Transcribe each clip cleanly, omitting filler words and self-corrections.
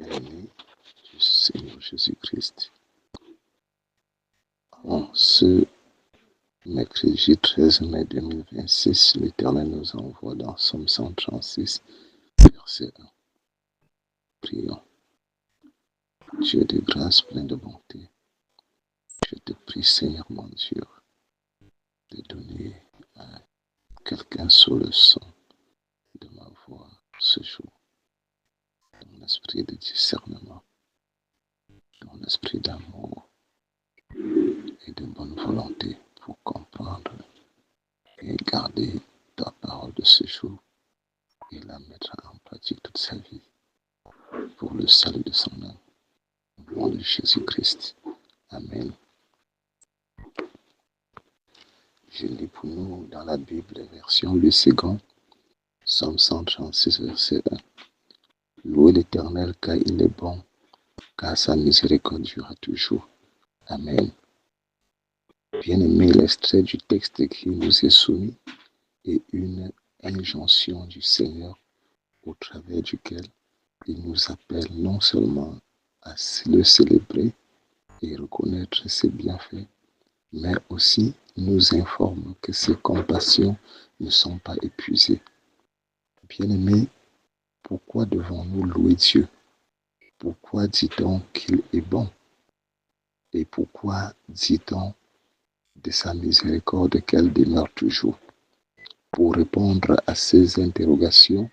bien-aimés du Seigneur Jésus-Christ. En ce mercredi 13 mai 2026, l'Éternel nous envoie dans Somme 136, verset 1. Prions. Dieu de grâce, plein de bonté, je te prie, Seigneur mon Dieu, de donner à quelqu'un sous le son de ma voix ce jour, ton esprit de discernement, ton esprit d'amour et de bonne volonté pour comprendre et garder ta parole de ce jour et la mettre en pratique toute sa vie pour le salut de son âme. Au nom de Jésus-Christ. Amen. Je lis pour nous dans la Bible, version Louis II, Somme 136, verset 1. Louez l'Éternel car il est bon, car sa miséricorde durera toujours. Amen. Bien-aimé, l'extrait du texte qui nous est soumis est une injonction du Seigneur au travers duquel il nous appelle non seulement à le célébrer et reconnaître ses bienfaits, mais aussi nous informe que ses compassions ne sont pas épuisées. Bien-aimés, pourquoi devons-nous louer Dieu? Pourquoi dit-on qu'il est bon? Et pourquoi dit-on de sa miséricorde qu'elle demeure toujours? Pour répondre à ces interrogations,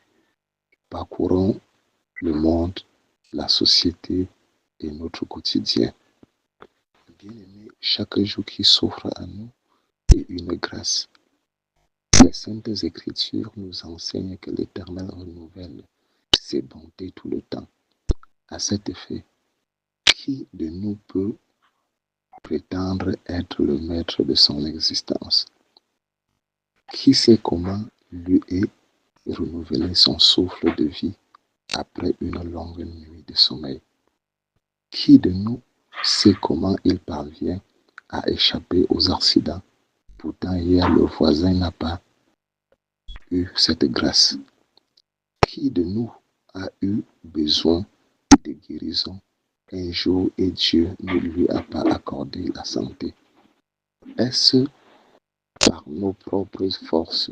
parcourons le monde, la société et notre quotidien. Bien-aimés, chaque jour qui s'offre à nous est une grâce. Les Saintes Écritures nous enseignent que l'Éternel renouvelle ses bontés tout le temps. À cet effet, qui de nous peut prétendre être le maître de son existence? Qui sait comment lui est renouvelé son souffle de vie après une longue nuit de sommeil? Qui de nous sait comment il parvient à échapper aux accidents? Pourtant, hier, le voisin n'a pas eu cette grâce. Qui de nous a eu besoin de guérison un jour et Dieu ne lui a pas accordé la santé? Est-ce par nos propres forces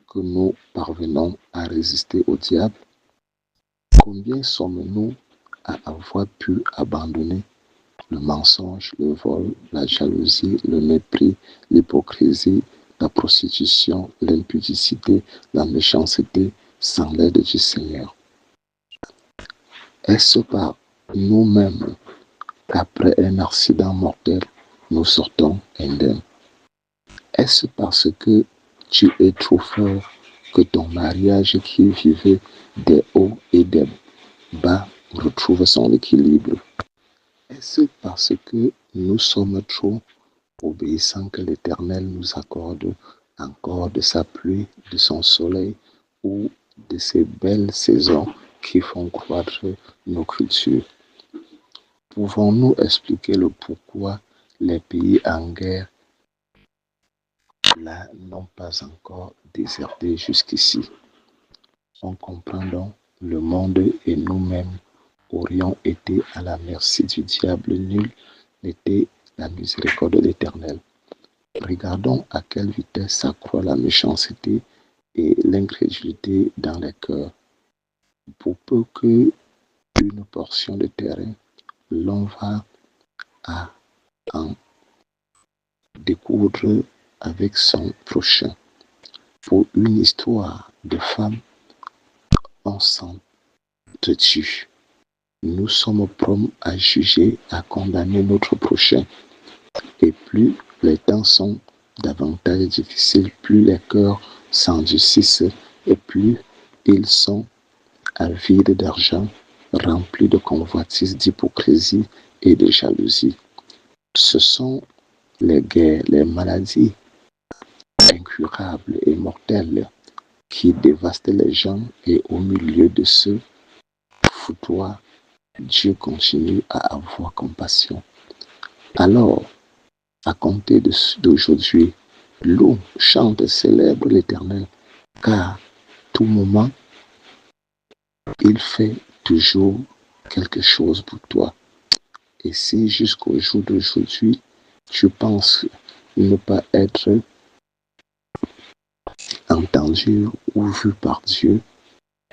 que nous parvenons à résister au diable? Combien sommes-nous à avoir pu abandonner le mensonge, le vol, la jalousie, le mépris, l'hypocrisie, la prostitution, l'impudicité, la méchanceté sans l'aide du Seigneur? Est-ce par nous-mêmes qu'après un accident mortel, nous sortons indemnes? Est-ce parce que tu es trop fort que ton mariage qui vivait des hauts et des bas retrouve son équilibre? Est-ce parce que nous sommes trop obéissants que l'Éternel nous accorde encore de sa pluie, de son soleil ou de ces belles saisons qui font croître nos cultures? Pouvons-nous expliquer le pourquoi les pays en guerre là n'ont pas encore déserté jusqu'ici? On comprend donc, le monde et nous-mêmes aurions été à la merci du diable. Nul n'était la miséricorde de l'Éternel. Regardons à quelle vitesse s'accroît la méchanceté et l'incrédulité dans les cœurs. Pour peu que une portion de terrain, l'on va à en découdre avec son prochain. Pour une histoire de femme, on s'entretue. Nous sommes prompts à juger, à condamner notre prochain. Et plus les temps sont davantage difficiles, plus les cœurs s'endurcissent et plus ils sont avides d'argent, remplis de convoitises, d'hypocrisie et de jalousie. Ce sont les guerres, les maladies incurables et mortelles qui dévastent les gens, et au milieu de ce foutoir, Dieu continue à avoir compassion. Alors, à compter d'aujourd'hui, loue, chante, célèbre l'Éternel, car tout moment, il fait toujours quelque chose pour toi. Et si jusqu'au jour d'aujourd'hui, tu penses ne pas être entendu ou vu par Dieu,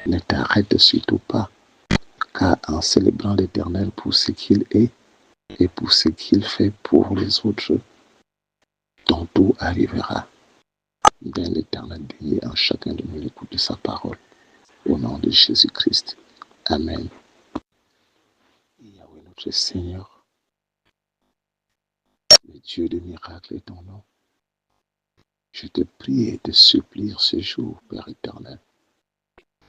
ne t'arrête surtout pas, car en célébrant l'Éternel pour ce qu'il est et pour ce qu'il fait pour les autres, ton tour arrivera. Bien l'Éternel bénit en chacun de nous l'écoute de sa parole. Au nom de Jésus-Christ. Amen. Yahweh notre Seigneur, le Dieu de miracles est ton nom. Je te prie et te supplie ce jour, Père éternel,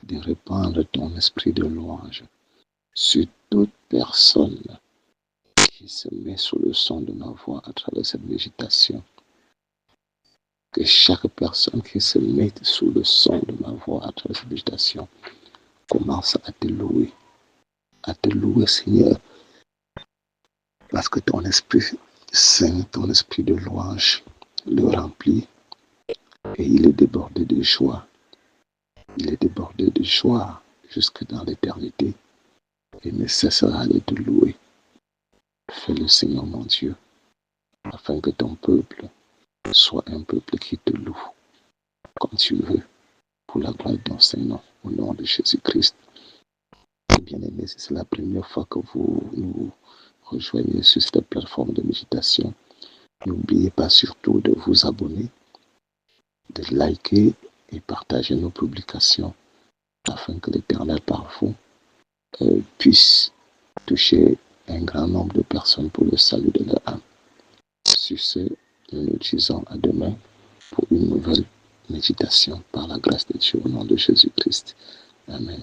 de répandre ton esprit de louange sur toute personne qui se met sous le son de ma voix à travers cette méditation. Que chaque personne qui se mette sous le son de ma voix à travers cette méditation commence à te louer, Seigneur, parce que ton Esprit Saint, ton esprit de louange le remplit et il est débordé de joie. Il est débordé de joie jusque dans l'éternité et ne cessera de te louer. Fais-le, Seigneur mon Dieu, afin que ton peuple soit un peuple qui te loue comme tu veux, pour la gloire de ton Saint-Nom, au nom de Jésus-Christ. Bien-aimés, si c'est la première fois que vous nous rejoignez sur cette plateforme de méditation, n'oubliez pas surtout de vous abonner, de liker et partager nos publications afin que l'Éternel par vous puisse toucher un grand nombre de personnes pour le salut de leur âme. Sur ce, nous nous disons à demain pour une nouvelle méditation par la grâce de Dieu au nom de Jésus-Christ. Amen.